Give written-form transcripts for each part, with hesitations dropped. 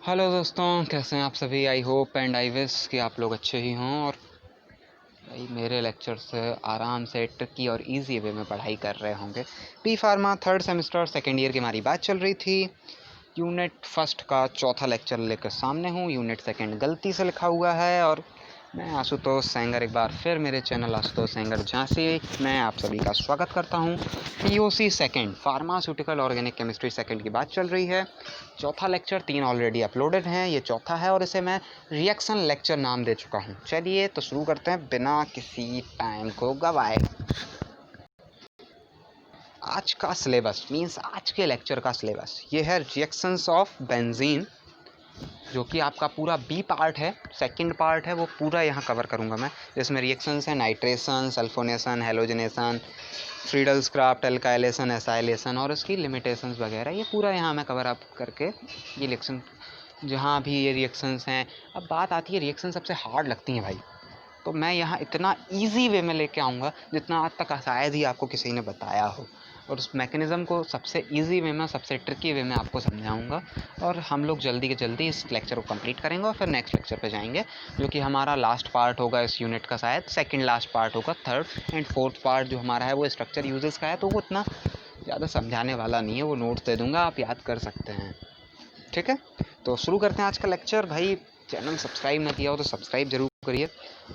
Hello दोस्तों, कैसे हैं आप सभी। I hope and I wish कि आप लोग अच्छे ही हों और भाई मेरे लेक्चर से आराम से ट्रिकी और इजी वे में पढ़ाई कर रहे होंगे। B pharma third semester second year की हमारी बात चल रही थी। यूनिट फर्स्ट का चौथा लेक्चर लेकर सामने हूँ। यूनिट सेकेंड गलती से लिखा हुआ है और मैं आशुतोष सेंगर एक बार फिर मेरे चैनल आशुतोष सेंगर झांसी मैं आप सभी का स्वागत करता हूं। POC second pharmaceutical organic chemistry second की बात चल रही है। चौथा लेक्चर 3 ऑलरेडी अपलोडेड हैं, ये चौथा है और इसे मैं रिएक्शन लेक्चर नाम दे चुका हूं। चलिए तो शुरू करते हैं बिना किसी टाइम को गवाए। आज का सिलेबस मीन्स आज के लेक्चर का सिलेबस ये है रिएक्शंस ऑफ बेंजीन, जो कि आपका पूरा बी पार्ट है। सेकंड पार्ट है वो पूरा यहाँ कवर करूँगा मैं, जिसमें रिएक्शंस हैं nitration, sulphonation, halogenation, Friedel Crafts, alkylation, acylation और उसकी लिमिटेशंस वगैरह, ये पूरा यहाँ मैं कवर अप करके ये रिएक्शन जहाँ भी ये रिएक्शंस हैं। अब बात आती है रिएक्शन सबसे हार्ड लगती हैं भाई, तो मैं यहाँ इतना इजी वे में लेके आऊँगा जितना आज तक शायद ही आपको किसी ने बताया हो, और उस मैकेनिज़्म को सबसे इजी वे में, सबसे ट्रिकी वे में आपको समझाऊंगा। और हम लोग जल्दी के जल्दी इस लेक्चर को कंप्लीट करेंगे और फिर नेक्स्ट लेक्चर पे जाएंगे, जो कि हमारा लास्ट पार्ट होगा इस यूनिट का, शायद सेकंड लास्ट पार्ट होगा। थर्ड एंड फोर्थ पार्ट जो हमारा है वो स्ट्रक्चर यूजेस का है, तो वो इतना ज़्यादा समझाने वाला नहीं है, वो नोट्स दे दूँगा, आप याद कर सकते हैं। ठीक है, तो शुरू करते हैं आज का लेक्चर। भाई चैनल सब्सक्राइब ना किया हो तो सब्सक्राइब जरूर करिए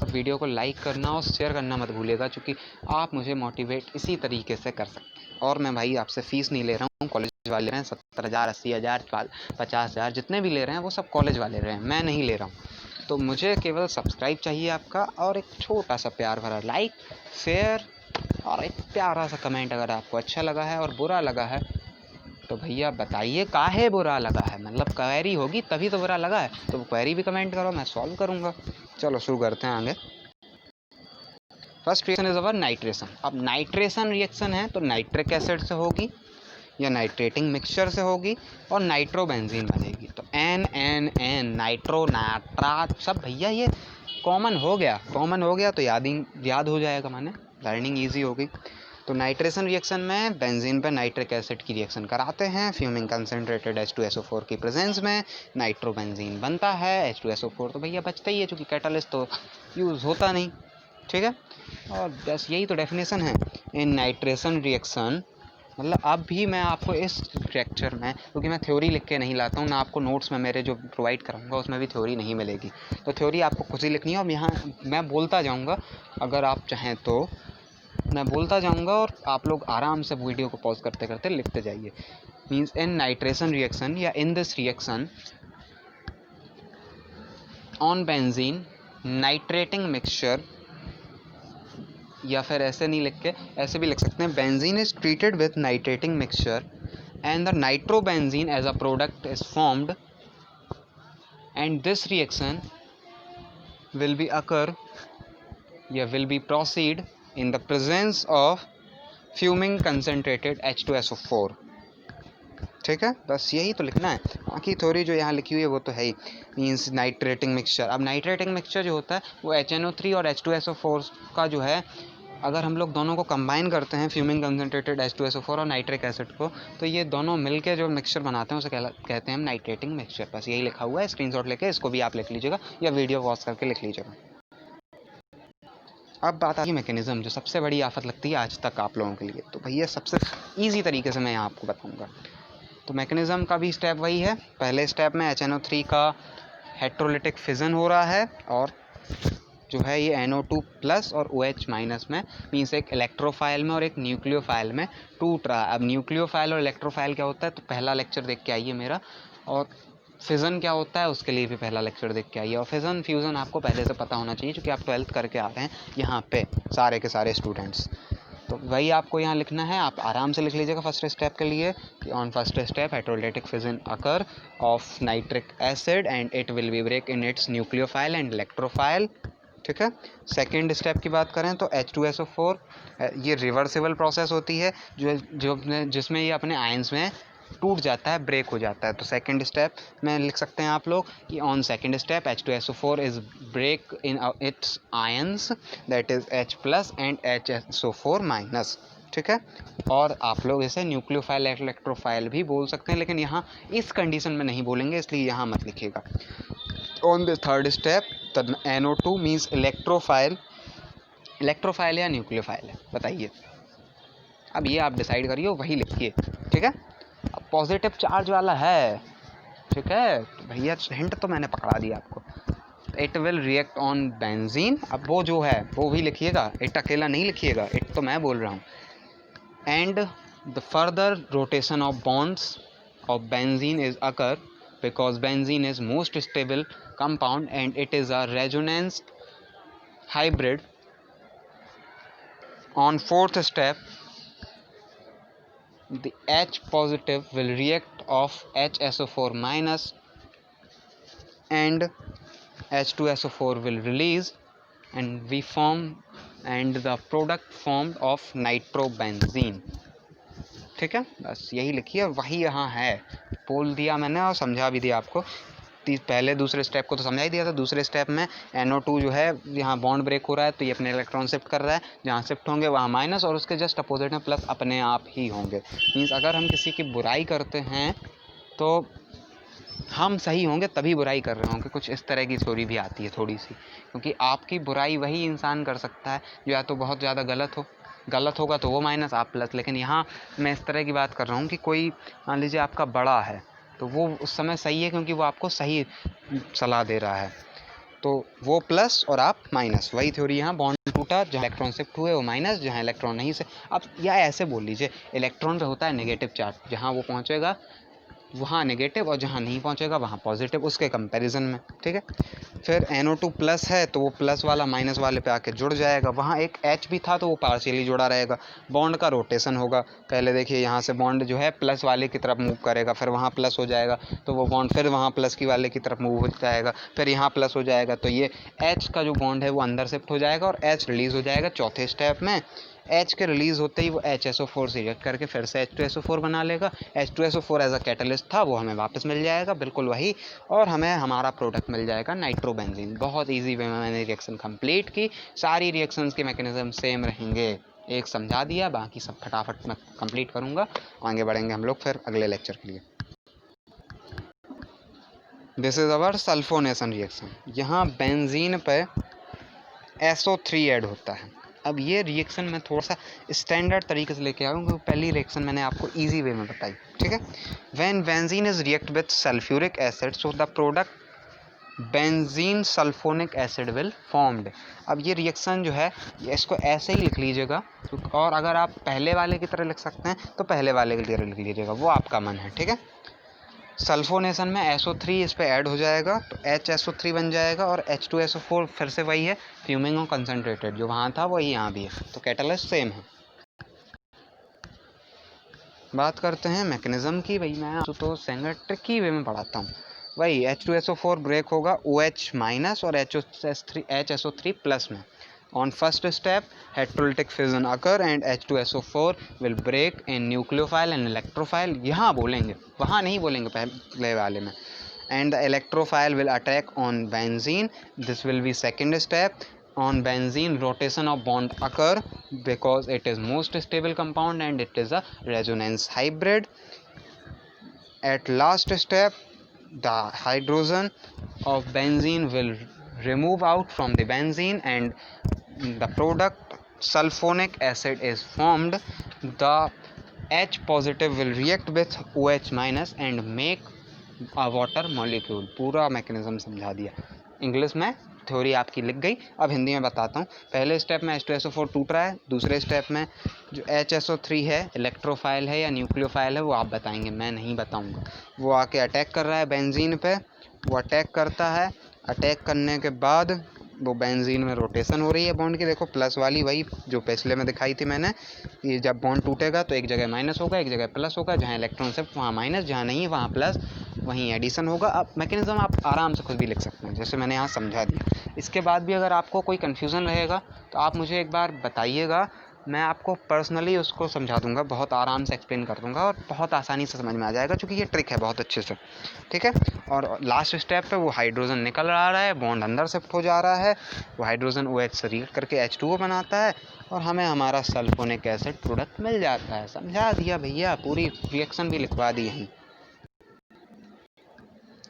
और वीडियो को लाइक करना और शेयर करना मत भूलिएगा, क्योंकि आप मुझे मोटिवेट इसी तरीके से कर सकते हैं। और मैं भाई आपसे फ़ीस नहीं ले रहा हूँ, कॉलेज वाले ले रहे हैं। 70,000, 80,000, 50,000 जितने भी ले रहे हैं वो सब कॉलेज वाले रहे हैं, मैं नहीं ले रहा हूँ। तो मुझे केवल सब्सक्राइब चाहिए आपका और एक छोटा सा प्यार भरा लाइक, शेयर और एक प्यारा सा कमेंट अगर आपको अच्छा लगा है। और बुरा लगा है तो भैया बताइए काहे बुरा लगा है, मतलब क्वेरी होगी तभी तो बुरा लगा है, तो क्वेरी भी कमेंट करो, मैं सॉल्व करूँगा। चलो शुरू करते हैं आगे। First reaction is our nitration. अब नाइट्रेशन रिएक्शन है तो नाइट्रिक एसिड से होगी या नाइट्रेटिंग मिक्सचर से होगी और नाइट्रोबेंजीन बनेगी। तो एन एन एन नाइट्रो नाइट्रा सब भैया ये कॉमन हो गया तो याद हो जाएगा, माने लर्निंग ईजी होगी। तो नाइट्रेशन रिएक्शन में बेंजीन पे नाइट्रिक एसिड की रिएक्शन कराते हैं। फ्यूमिंग कंसनट्रेटेड H2SO4 की प्रेजेंस में नाइट्रोबेंजीन बनता है। H2SO4 तो भैया बचता ही है, चूँकि कैटलिस्ट तो यूज़ होता नहीं। ठीक है, और बस यही तो डेफिनेशन है इन नाइट्रेशन रिएक्शन। मतलब अब भी मैं आपको इस लेक्चर में, क्योंकि मैं थ्योरी लिख के नहीं लाता हूँ ना, आपको नोट्स में मेरे जो प्रोवाइड कराऊंगा उसमें भी थ्योरी नहीं मिलेगी, तो थ्योरी आपको खुद ही लिखनी है। और यहाँ मैं बोलता जाऊँगा, अगर आप चाहें तो मैं बोलता जाऊँगा और आप लोग आराम से वीडियो को पॉज करते करते लिखते जाइए। मीन्स इन नाइट्रेशन रिएक्शन या in this reaction on benzene nitrating mixture, या फिर ऐसे नहीं लिख के ऐसे भी लिख सकते हैं, benzene is treated with nitrating mixture and the nitrobenzene as a product is formed, and this reaction will be proceed in the presence of fuming concentrated H2SO4। ठीक है, बस यही तो लिखना है, बाकी थ्योरी जो यहाँ लिखी हुई है वो तो है ही। मीन्स नाइट्रेटिंग मिक्सचर, अब नाइट्रेटिंग मिक्सचर जो होता है वो HNO3 और H2SO4 का जो है, अगर हम लोग दोनों को कंबाइन करते हैं, फ्यूमिंग कंसनट्रेटेड H2SO4 और नाइट्रिक एसिड को, तो ये दोनों मिलके जो मिक्सचर बनाते हैं उसे कहते हैं हम नाइट्रेटिंग मिक्सचर। बस यही लिखा हुआ है, स्क्रीनशॉट लेके इसको भी आप लिख लीजिएगा या वीडियो पॉज करके लिख लीजिएगा। अब बात आती है मैकेनिज्म, जो सबसे बड़ी आफत लगती है आज तक आप लोगों के लिए, तो भैया सबसे ईजी तरीके से मैं यहाँ आपको बताऊँगा। तो मैकेनिज्म का भी स्टेप वही है। पहले स्टेप में HNO3 का हेट्रोलिटिक फिजन हो रहा है और जो है ये NO2 प्लस और OH माइनस में, मीन्स एक इलेक्ट्रोफाइल में और एक न्यूक्लियोफाइल में टूट रहा है। अब न्यूक्लियोफाइल और इलेक्ट्रोफाइल क्या होता है, तो पहला लेक्चर देख के आइए मेरा, और फिज़न क्या होता है उसके लिए भी पहला लेक्चर देख के आइए। और फिज़न फ्यूज़न आपको पहले से पता होना चाहिए, क्योंकि आप 12th करके आ रहे हैं यहाँ पे सारे के सारे स्टूडेंट्स। तो वही आपको यहाँ लिखना है, आप आराम से लिख लीजिएगा फर्स्ट स्टेप के लिए कि on first step hydrolytic fission occur of nitric acid and it will be break in its nucleophile and electrophile. ठीक है, सेकेंड स्टेप की बात करें तो H2SO4 ये रिवर्सिबल प्रोसेस होती है, जिसमें ये अपने आयंस में टूट जाता है, ब्रेक हो जाता है। तो सेकंड स्टेप में लिख सकते हैं आप लोग कि on second step H2SO4 is break in its ions, that is H+ and HSO4-। ठीक है। और आप लोग इसे न्यूक्लियोफाइल इलेक्ट्रोफाइल भी बोल सकते हैं, लेकिन यहाँ इस कंडीशन में नहीं बोलेंगे, इसलिए यहाँ मत लिखिएगा। On the third step the NO2 means electrophile या न्यूक्लियोफाइल है, बताइए। अब ये आप डिसाइड करिए, वही लिखिए, ठीक है। अब पॉजिटिव चार्ज वाला है, ठीक है, तो भैया हिंट तो मैंने पकड़ा दिया आपको। It will react on benzene, अब वो जो है वो भी लिखिएगा, इट अकेला नहीं लिखिएगा, इट तो मैं बोल रहा हूँ। And the further rotation of bonds of benzene is occur because benzene is most stable compound and it is a resonance hybrid. On fourth step the H positive will react of HSO4 minus and H2SO4 will release and we form and the product formed of nitrobenzene, ठीक है। बस यही लिखिए, वही यहाँ है, बोल दिया मैंने और समझा भी दिया आपको। पहले दूसरे स्टेप को तो समझा ही दिया था। दूसरे स्टेप में NO2 जो है यहाँ बॉन्ड ब्रेक हो रहा है तो ये अपने इलेक्ट्रॉन शिफ्ट कर रहा है, जहाँ शिफ्ट होंगे वहाँ माइनस और उसके जस्ट अपोजिट में प्लस अपने आप ही होंगे। मीन्स अगर हम किसी की बुराई करते हैं तो हम सही होंगे तभी बुराई कर रहे होंगे, कुछ इस तरह की थ्योरी भी आती है थोड़ी सी, क्योंकि आपकी बुराई वही इंसान कर सकता है जो या तो बहुत ज़्यादा गलत होगा तो वो माइनस आप प्लस। लेकिन यहाँ मैं इस तरह की बात कर रहा हूँ कि कोई मान लीजिए आपका बड़ा है तो वो उस समय सही है क्योंकि वो आपको सही सलाह दे रहा है, तो वो प्लस और आप माइनस, वही थ्योरी यहाँ। बॉन्ड टूटा, जहाँ इलेक्ट्रॉन शिफ्ट हुए वो माइनस, जहाँ इलेक्ट्रॉन नहीं से, अब या ऐसे बोल लीजिए इलेक्ट्रॉन पे होता है नेगेटिव चार्ज, जहाँ वो पहुँचेगा वहाँ नेगेटिव और जहाँ नहीं पहुँचेगा वहाँ पॉजिटिव, उसके कंपैरिजन में, ठीक है। फिर NO2 प्लस है तो वो प्लस वाला माइनस वाले पे आके जुड़ जाएगा, वहाँ एक H भी था तो वो पार्शियली जुड़ा रहेगा। बॉन्ड का रोटेशन होगा, पहले देखिए यहाँ से बॉन्ड जो है प्लस वाले की तरफ मूव करेगा, फिर वहाँ प्लस हो जाएगा तो वो बॉन्ड फिर वहाँ प्लस की वाले की तरफ मूव हो जाएगा, फिर यहाँ प्लस हो जाएगा तो ये H का जो बॉन्ड है वो अंदर शिफ्ट हो जाएगा और H रिलीज़ हो जाएगा चौथे स्टेप में। H के रिलीज़ होते ही वो HSO4 से रिएक्ट करके फिर से H2SO4 बना लेगा। H2SO4 एज अ कैटलिस्ट था, वो हमें वापस मिल जाएगा बिल्कुल वही, और हमें हमारा प्रोडक्ट मिल जाएगा नाइट्रोबेंजीन। बहुत इजी वे में मैंने रिएक्शन कंप्लीट की, सारी रिएक्शंस के मैकेनिज्म सेम रहेंगे, एक समझा दिया, बाकी सब फटाफट मैं कंप्लीट करूँगा। आगे बढ़ेंगे हम लोग फिर अगले लेक्चर के लिए। This is our sulphonation reaction. यहाँ बेंजीन पे SO3 ऐड होता है। अब ये रिएक्शन मैं थोड़ा सा स्टैंडर्ड तरीके से लेके आऊँगा, पहली रिएक्शन मैंने आपको इजी वे में बताई, ठीक है। When benzene is react with sulphuric acid so the product benzene sulphonic acid will formed. अब ये रिएक्शन जो है इसको ऐसे ही लिख लीजिएगा, और अगर आप पहले वाले की तरह लिख सकते हैं तो पहले वाले की तरह लिख लीजिएगा, वो आपका मन है, ठीक है। सल्फोनेशन में SO3 इस पे ऐड हो जाएगा तो HSO3 बन जाएगा और H2SO4 फिर से वही है, फ्यूमिंग और कंसनट्रेटेड, जो वहाँ था वही यहाँ भी है, तो कैटलिस्ट सेम है। बात करते हैं मैकेनिज्म की। भाई मैं तो ट्रिकी वे में पढ़ाता हूँ। वही H2SO4 ब्रेक होगा OH माइनस और HSO3 प्लस में। On first step, heterolytic fission occur and H2SO4 will break in nucleophile and electrophile. यहाँ बोलेंगे, वहाँ नहीं बोलेंगे पहले वाले में। And the electrophile will attack on benzene. This will be second step. On benzene, rotation of bond occur because it is most stable compound and it is a resonance hybrid. At last step, the hydrogen of benzene will remove out from the benzene and the product sulfonic acid is formed. The H positive will react with OH minus and make a water molecule. पूरा mechanism समझा दिया, English में theory आपकी लिख गई। अब हिंदी में बताता हूँ। पहले स्टेप में H2SO4 टूट रहा है, दूसरे स्टेप में जो HSO3 है इलेक्ट्रोफाइल है या न्यूक्लियोफाइल है वो आप बताएंगे, मैं नहीं बताऊँगा। वो आके अटैक कर रहा है बेंजीन पे, वो अटैक करता है, अटैक करने के बाद वो बेंजीन में रोटेशन हो रही है बॉन्ड की, देखो प्लस वाली, वही जो पिछले में दिखाई थी मैंने, ये जब बॉन्ड टूटेगा तो एक जगह माइनस होगा एक जगह प्लस होगा, जहाँ इलेक्ट्रॉन शिफ्ट वहाँ माइनस, जहाँ नहीं वहाँ प्लस, वहीं एडिशन होगा। अब मैकेनिज्म आप आराम से खुद भी लिख सकते हैं जैसे मैंने यहाँ समझा दिया। इसके बाद भी अगर आपको कोई कन्फ्यूज़न रहेगा तो आप मुझे एक बार बताइएगा, मैं आपको पर्सनली उसको समझा दूंगा, बहुत आराम से एक्सप्लेन कर दूंगा और बहुत आसानी से समझ में आ जाएगा, क्योंकि ये ट्रिक है बहुत अच्छे से, ठीक है। और लास्ट स्टेप पे वो हाइड्रोजन निकल आ रहा है, बॉन्ड अंदर शिफ्ट हो जा रहा है, वो हाइड्रोजन OH से रिएक्ट करके H2O बनाता है और हमें हमारा सल्फोनिक एसिड प्रोडक्ट मिल जाता है। समझा दिया भैया, पूरी रिएक्शन भी लिखवा दी है।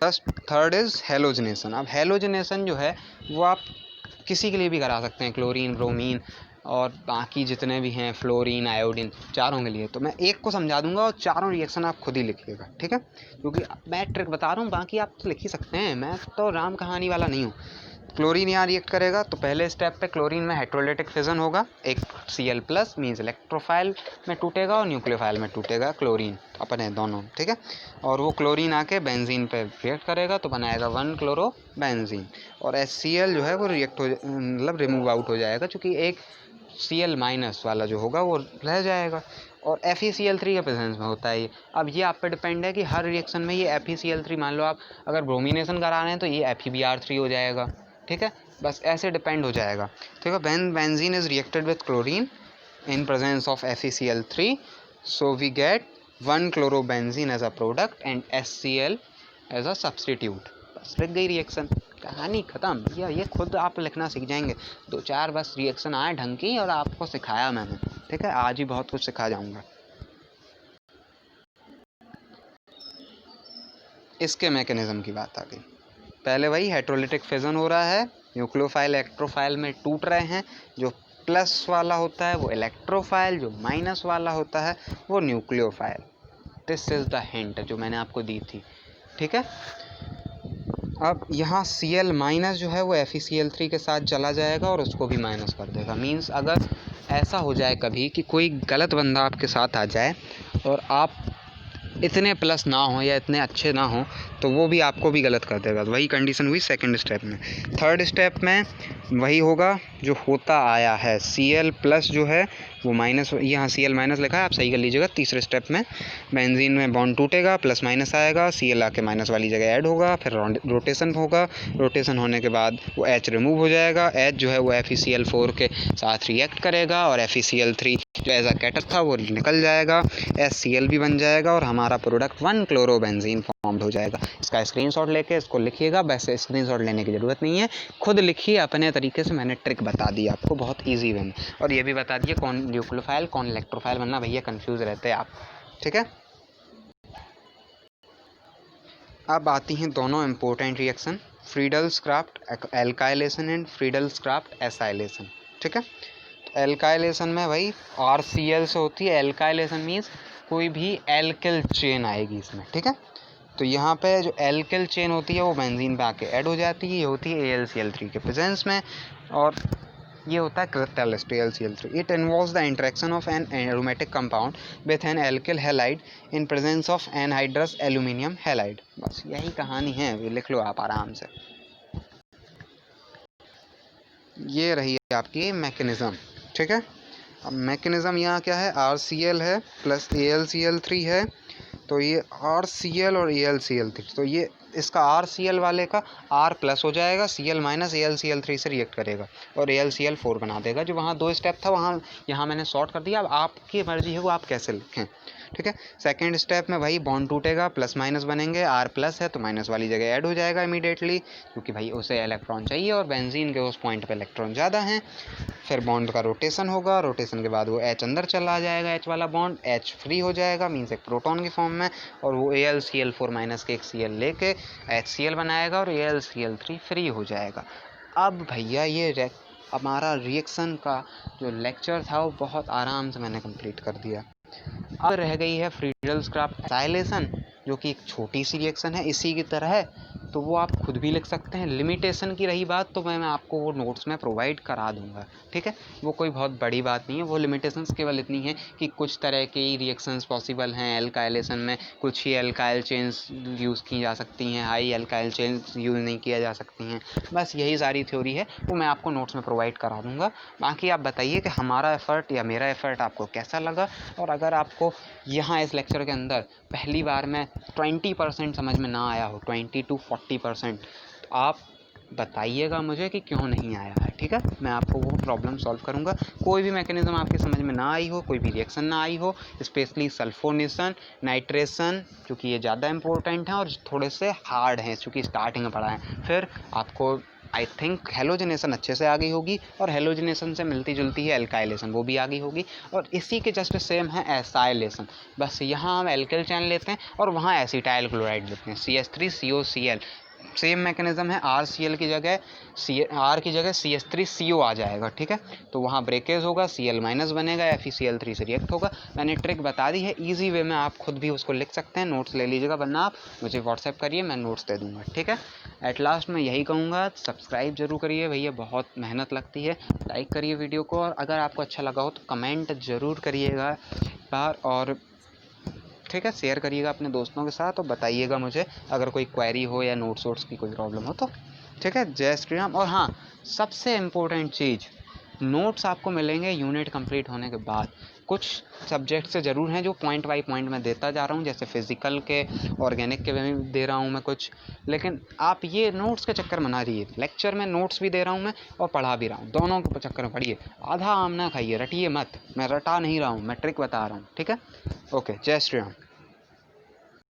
Third is halogenation. अब हेलोजनेशन जो है वो आप किसी के लिए भी करा सकते हैं, क्लोरीन, ब्रोमीन और बाकी जितने भी हैं, फ्लोरीन, आयोडीन, चारों के लिए। तो मैं एक को समझा दूंगा और चारों रिएक्शन आप खुद ही लिखिएगा, ठीक है, क्योंकि मैं ट्रिक बता रहा हूँ, बाकी आप तो लिख ही सकते हैं, मैं तो राम कहानी वाला नहीं हूँ। क्लोरीन यहाँ रिएक्ट करेगा तो पहले स्टेप पे क्लोरीन में हाइड्रोलिटिक फिजन होगा, एक Cl प्लस मीन्स इलेक्ट्रोफाइल में टूटेगा और न्यूक्लियोफाइल में टूटेगा क्लोरीन अपने दोनों, ठीक है। और वो क्लोरीन आके बेंजीन पे रिएक्ट करेगा तो बनाएगा 1 क्लोरो बेंजीन, और HCl जो है वो रिएक्ट हो मतलब रिमूव आउट हो जाएगा, क्योंकि एक Cl माइनस वाला जो होगा वो रह जाएगा। और FeCl3 के प्रेजेंस में होता है ये। अब ये आप पे डिपेंड है कि हर रिएक्शन में ये FeCl3, मान लो आप अगर ब्रोमिनेशन करा रहे हैं तो ये FeBr3 हो जाएगा, ठीक है, बस ऐसे डिपेंड हो जाएगा, ठीक है। When benzene is reacted with chlorine in presence of FeCl3, so we get 1 chlorobenzene as a product and HCl as a substitute. बस लिख गई रिएक्शन, कहानी खत्म भैया। ये खुद आप लिखना सीख जाएंगे, 2-4 बस रिएक्शन आए ढंग की और आपको सिखाया मैंने, ठीक है, आज ही बहुत कुछ सिखा जाऊंगा। इसके मैकेनिज्म की बात आ गई। पहले वही हाइड्रोलिटिक फिजन हो रहा है, न्यूक्लियोफाइल इलेक्ट्रोफाइल में टूट रहे हैं, जो प्लस वाला होता है वो इलेक्ट्रोफाइल, जो माइनस वाला होता है वो nucleophile. This is the hint जो मैंने आपको दी थी, ठीक है। अब यहाँ Cl माइनस जो है वो FeCl3 के साथ चला जाएगा और उसको भी माइनस कर देगा। मीन्स अगर ऐसा हो जाए कभी कि कोई गलत बंदा आपके साथ आ जाए और आप इतने प्लस ना हो या इतने अच्छे ना हो, तो वो भी आपको भी गलत कर देगा। वही कंडीशन हुई सेकंड स्टेप में। थर्ड स्टेप में वही होगा जो होता आया है, Cl प्लस जो है वो माइनस, यहाँ Cl माइनस लिखा है, आप सही कर लीजिएगा। तीसरे स्टेप में बेंजीन में बॉन्ड टूटेगा, प्लस माइनस आएगा, Cl आके माइनस वाली जगह ऐड होगा, फिर रोटेशन होगा, रोटेशन होने के बाद वो H रिमूव हो जाएगा, H जो है वो FeCl4 के साथ रिएक्ट करेगा और FeCl3 जो एज अ कैटर था वो निकल जाएगा, HCl भी बन जाएगा और हमारा प्रोडक्ट 1 क्लोरोबेंजीन फॉर्म्ड हो जाएगा। इसका स्क्रीनशॉट लेके इसको लिखिएगा, वैसे स्क्रीनशॉट लेने की ज़रूरत नहीं है, खुद लिखिए अपने तरीके से। मैंने ट्रिक बता दी आपको बहुत ईजी वे में, और ये भी बता दिए कौन न्यूक्लियोफाइल कौन इलेक्ट्रोफाइल बनना, भैया कंफ्यूज रहते हैं आप, ठीक है। अब आती हैं दोनों important reaction, Friedel-Crafts alkylation and Friedel-Crafts acylation, ठीक है। तो एल्काइलेशन में भाई RCl से होती है, एल्काइलेशन मीन्स कोई भी एल्किल चेन आएगी इसमें, ठीक है। तो यहाँ पे जो एल्किल चेन होती है वो बेंजीन पे आके ऐड हो जाती है, ये होती है AlCl3 के प्रेजेंस में, और ये होता है क्रिस्टलिस्ट AlCl3। It involves the interaction of an aromatic compound with an alkyl halide in presence of anhydrous aluminium halide. बस यही कहानी है, ये लिख लो आप आराम से। ये रही आपकी मैकेनिज्म, ठीक है। अब मैकेनिज्म यहाँ क्या है, RCl है प्लस AlCl3 है, तो ये RCl और AlCl3, तो ये इसका RCl वाले का R प्लस हो जाएगा, Cl माइनस AlCl3 से रिएक्ट करेगा और AlCl4 बना देगा। जो वहाँ 2 स्टेप था वहाँ यहाँ मैंने शॉर्ट कर दिया, अब आपकी मर्जी है वो आप कैसे लिखें, ठीक है। सेकंड स्टेप में वही बॉन्ड टूटेगा, प्लस माइनस बनेंगे, R प्लस है तो माइनस वाली जगह ऐड हो जाएगा इमीडिएटली, क्योंकि भाई उसे इलेक्ट्रॉन चाहिए और बेंजीन के उस पॉइंट पे इलेक्ट्रॉन ज़्यादा हैं। फिर बॉन्ड का रोटेशन होगा, रोटेशन के बाद वो H अंदर चला जाएगा, H वाला बॉन्ड, H फ्री हो जाएगा मीन्स एक प्रोटॉन की फॉर्म में, और वो AlCl4 माइनस के एक Cl लेके HCl बनाएगा और AlCl3 फ्री हो जाएगा। अब भैया ये हमारा रिएक्शन का जो लेक्चर था वो बहुत आराम से मैंने कंप्लीट कर दिया। अब रह गई है फ्रीडल-क्राफ्ट एसाइलेशन, जो कि एक छोटी सी रिएक्शन है इसी की तरह है, तो वो आप खुद भी लिख सकते हैं। लिमिटेशन की रही बात तो मैं आपको वो नोट्स में प्रोवाइड करा दूंगा, ठीक है, वो कोई बहुत बड़ी बात नहीं है। वो लिमिटेशंस केवल इतनी है कि कुछ तरह की रिएक्शंस पॉसिबल हैं एल्काइलेशन में, कुछ ही एल्काइल चेन्स यूज़ की जा सकती हैं, हाई एल्काइल चेन्स यूज़ नहीं किया जा सकती हैं, बस यही सारी थ्योरी है, वो मैं आपको नोट्स में प्रोवाइड करा दूँगा। बाकी आप बताइए कि हमारा एफ़र्ट या मेरा एफ़र्ट आपको कैसा लगा, और अगर आपको यहाँ इस लेक्चर के अंदर पहली बार में 20% समझ में ना आया हो, 20 to 40%, तो आप बताइएगा मुझे कि क्यों नहीं आया है, ठीक है। मैं आपको वो प्रॉब्लम सॉल्व करूँगा। कोई भी मैकेनिज्म आपकी समझ में ना आई हो, कोई भी रिएक्शन ना आई हो, स्पेशली सल्फोनेशन, नाइट्रेशन, क्योंकि ये ज़्यादा इंपॉर्टेंट हैं और थोड़े से हार्ड हैं क्योंकि स्टार्टिंग में पढ़ा है, फिर आपको आई थिंक हेलोजिनेशन अच्छे से आ गई होगी, और हेलोजिनेशन से मिलती जुलती है एल्काइलेशन, वो भी आ गई होगी। और इसी के जस्ट सेम है एसाइलेशन, बस यहाँ हम एल्किल चैन लेते हैं और वहाँ एसिटाइल क्लोराइड लेते हैं, CH3COCl। सेम मैकेनिज्म है, RCl की जगह R की जगह CH3CO आ जाएगा, ठीक है। तो वहाँ ब्रेकेज होगा, Cl माइनस बनेगा, FeCl3 से रिएक्ट होगा। मैंने ट्रिक बता दी है, ईजी वे में आप खुद भी उसको लिख सकते हैं, नोट्स ले लीजिएगा, वरना आप मुझे व्हाट्सएप करिए, मैं नोट्स दे दूँगा, ठीक है। एट लास्ट मैं यही कहूँगा, सब्सक्राइब जरूर करिए भैया, बहुत मेहनत लगती है। लाइक करिए वीडियो को, और अगर आपको अच्छा लगा हो तो कमेंट ज़रूर करिएगा बार, और ठीक है, शेयर करिएगा अपने दोस्तों के साथ, और बताइएगा मुझे अगर कोई क्वेरी हो या नोट्स वोट्स की कोई प्रॉब्लम हो तो, ठीक है। जय श्री राम। और हाँ, सबसे इम्पोर्टेंट चीज़, नोट्स आपको मिलेंगे यूनिट कंप्लीट होने के बाद। कुछ सब्जेक्ट से ज़रूर हैं जो पॉइंट बाई पॉइंट मैं देता जा रहा हूँ, जैसे फिज़िकल के, ऑर्गेनिक के भी दे रहा हूँ मैं कुछ, लेकिन आप ये नोट्स के चक्कर में ना रहिए। लेक्चर में नोट्स भी दे रहा हूँ मैं और पढ़ा भी रहा हूँ, दोनों के चक्कर में पढ़िए। आधा आम ना खाइए, रटिए मत, मैं रटा नहीं रहा हूँ, मैं ट्रिक बता रहा हूँ, ठीक है। ओके, जय श्री राम।